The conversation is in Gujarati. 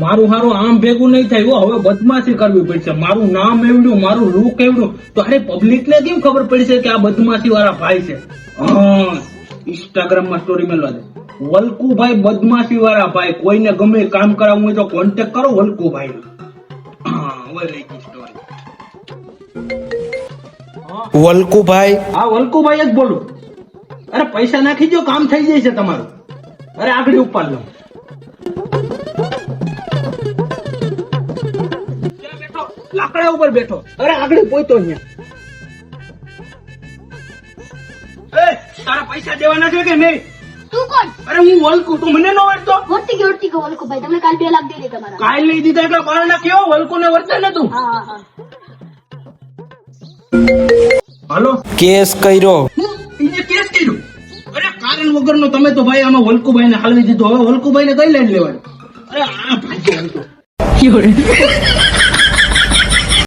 મારું હારું આમ ભેગું નહીં થાય હો. હવે બદમાશી કરવી પડશે. મારું નામ એવડું, મારું લુક એવડું, તો અરે પબ્લિક ને કેમ ખબર પડશે કે આ બદમાશી વાળા ભાઈ છે? હા, ઇન્સ્ટાગ્રામ માં સ્ટોરી મેળવા દે, વલ્કુભાઈ બદમાશી વાળા ભાઈ. કોઈને ગમે કામ કરાવવું હોય તો કોન્ટેક્ટ કરો વલ્કુભાઈ. હા, હવે રહી ગઈ સ્ટોરી. વલ્કુભાઈ, હા, વલ્કુભાઈ જ બોલું. અરે પૈસા નાખી દો, કામ થઈ જાય છે તમારું. અરે આગળ ઉપાડ લો. ત્યાં બેઠો, લાકડા ઉપર બેઠો. અરે આગળ પહોંચતો અહીંયા. તારા પૈસા દેવાના છે કે નહીં? તું કોણ? અરે હું વલ્કુ, તું મને ન ઓળખતો? ઓળખી ગયો વલ્કુ ભાઈ. તમને કાલ 2 લાખ દઈ દે તમારા. કાલ લઈ દીધા એટલે બારણા કેવો વલ્કુ ને વર્તે ને તું. હા હા. હાલો, કેસ કર્યો. એને કેસ કર્યું. અરે કારણ વગરનો તમે તો ભાઈ આમાં વલ્કુભાઈ ને હાલવી દીધો. હવે વલ્કુભાઈ ને કઈ લાઈન લેવાની? અરે આ ભાઈ